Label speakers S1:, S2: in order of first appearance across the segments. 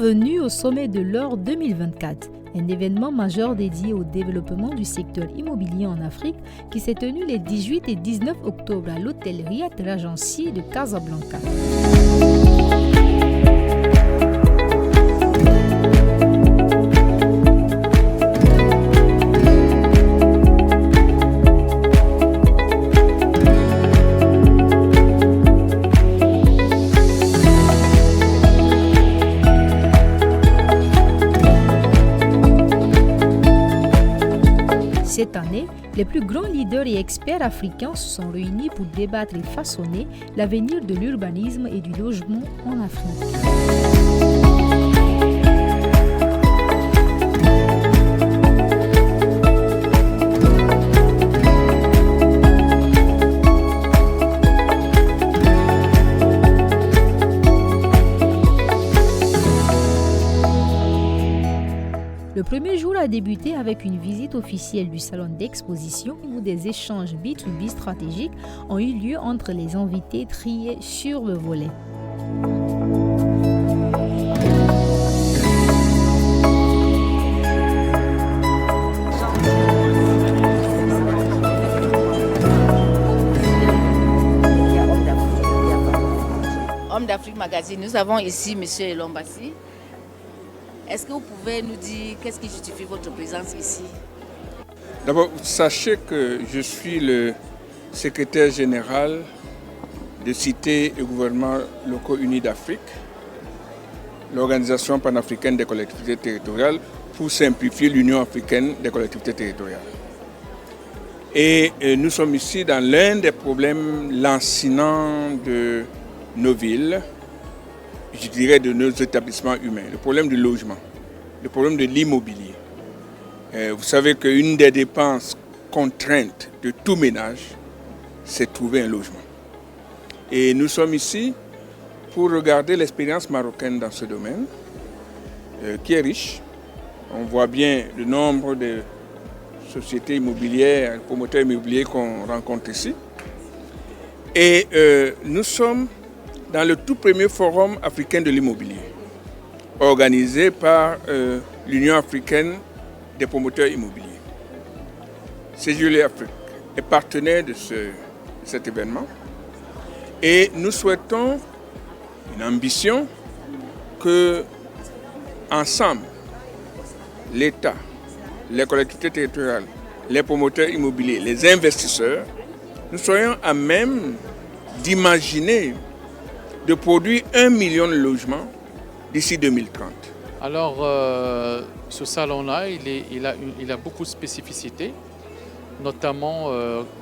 S1: Bienvenue au sommet de l'Or 2024, un événement majeur dédié au développement du secteur immobilier en Afrique qui s'est tenu les 18 et 19 octobre à l'hôtel Riad Regency de Casablanca. Cette année, les plus grands leaders et experts africains se sont réunis pour débattre et façonner l'avenir de l'urbanisme et du logement en Afrique. Le premier jour a débuté avec une visite officielle du salon d'exposition où des échanges B2B stratégiques ont eu lieu entre les invités triés sur le volet.
S2: Homme d'Afrique Magazine, nous avons ici M. Elombassi. Est-ce que vous pouvez nous dire qu'est-ce qui justifie votre présence ici?
S3: D'abord, sachez que je suis le secrétaire général de Cités et gouvernements locaux unis d'Afrique, l'organisation panafricaine des collectivités territoriales, pour simplifier l'Union africaine des collectivités territoriales. Et nous sommes ici dans l'un des problèmes lancinants de nos villes, je dirais de nos établissements humains, le problème du logement, le problème de l'immobilier. Vous savez qu'une des dépenses contraintes de tout ménage, c'est trouver un logement. Et nous sommes ici pour regarder l'expérience marocaine dans ce domaine, qui est riche. On voit bien le nombre de sociétés immobilières, promoteurs immobiliers qu'on rencontre ici. Et nous sommes dans le tout premier forum africain de l'immobilier, organisé par l'Union africaine des promoteurs immobiliers. CGLE Afrique est partenaire de cet événement et nous souhaitons une ambition que, ensemble, l'État, les collectivités territoriales, les promoteurs immobiliers, les investisseurs, nous soyons à même d'imaginer de produire 1 million de logements d'ici 2030.
S4: Alors, ce salon-là, il a beaucoup de spécificités. Notamment,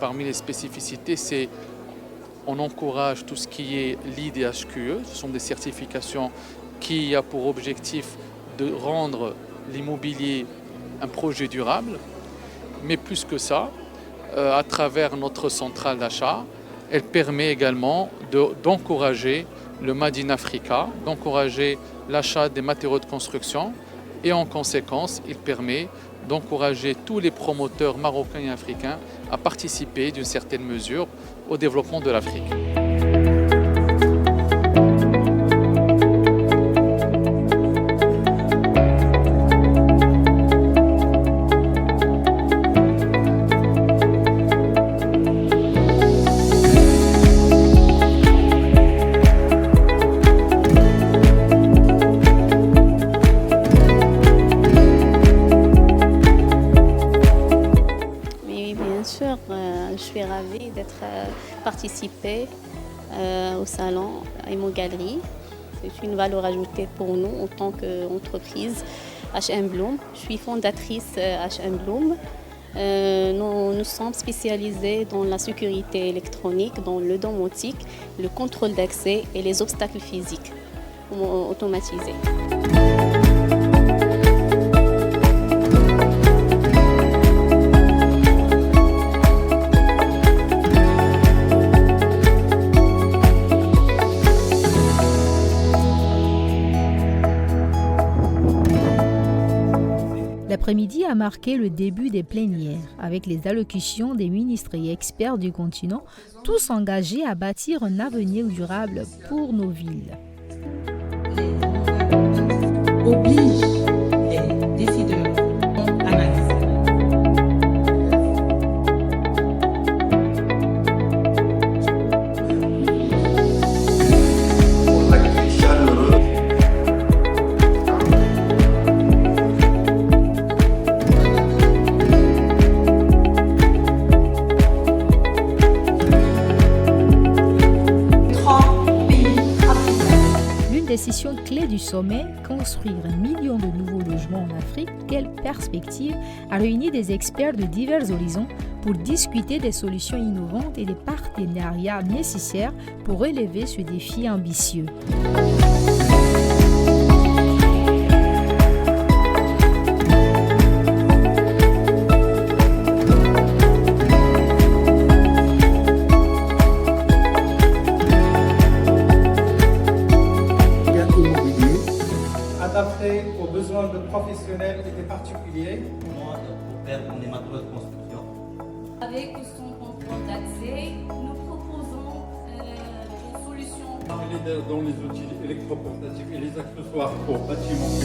S4: parmi les spécificités, c'est on encourage tout ce qui est LEED et HQE. Ce sont des certifications qui ont pour objectif de rendre l'immobilier un projet durable. Mais plus que ça, à travers notre centrale d'achat, elle permet également d'encourager le Made in Africa, d'encourager l'achat des matériaux de construction et en conséquence, il permet d'encourager tous les promoteurs marocains et africains à participer d'une certaine mesure au développement de l'Afrique.
S5: Je suis ravie d'être participée au salon Imo Galerie. C'est une valeur ajoutée pour nous en tant qu'entreprise H&M Bloom. Je suis fondatrice H&M Bloom. Nous sommes spécialisés dans la sécurité électronique, dans le domotique, le contrôle d'accès et les obstacles physiques automatisés.
S1: L'après-midi a marqué le début des plénières, avec les allocutions des ministres et experts du continent, tous engagés à bâtir un avenir durable pour nos villes. décision clé du sommet, construire 1 million de nouveaux logements en Afrique, quelle perspective, a réuni des experts de divers horizons pour discuter des solutions innovantes et des partenariats nécessaires pour relever ce défi ambitieux.
S6: Adapté aux besoins de professionnels et des particuliers.
S7: Moi, pour faire des matériaux de construction.
S8: Avec son contrôle d'accès, nous proposons une solution.
S6: Leader dans les outils électroportatifs et les accessoires pour bâtiments.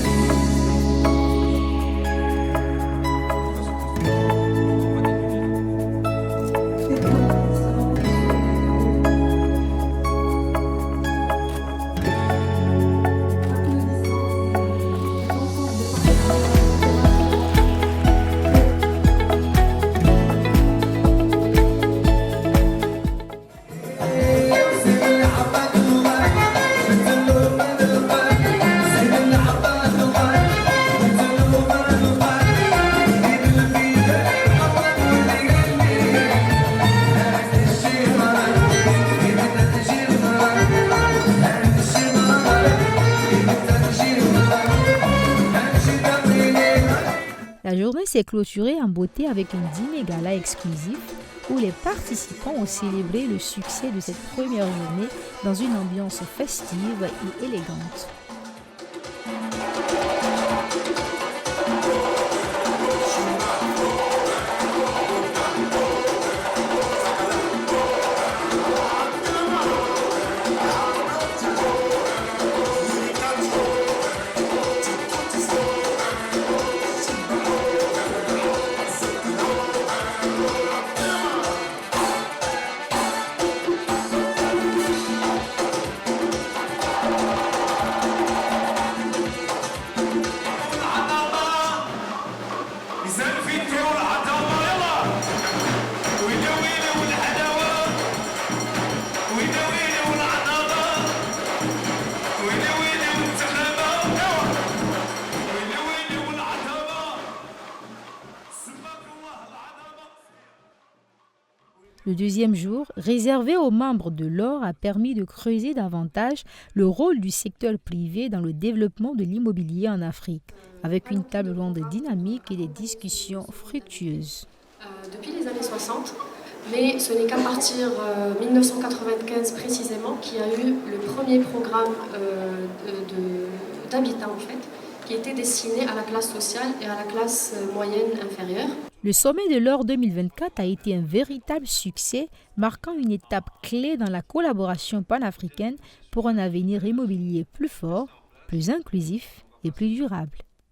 S1: La journée s'est clôturée en beauté avec un dîner gala exclusif où les participants ont célébré le succès de cette première journée dans une ambiance festive et élégante. Le deuxième jour, réservé aux membres de l'OR, a permis de creuser davantage le rôle du secteur privé dans le développement de l'immobilier en Afrique, avec une table ronde dynamique et des discussions fructueuses.
S9: Depuis les années 60, mais ce n'est qu'à partir de 1995 précisément qu'il y a eu le premier programme d'habitat en fait, qui était destiné à la classe sociale et à la classe moyenne inférieure.
S1: Le sommet de l'Or 2024 a été un véritable succès, marquant une étape clé dans la collaboration panafricaine pour un avenir immobilier plus fort, plus inclusif et plus durable.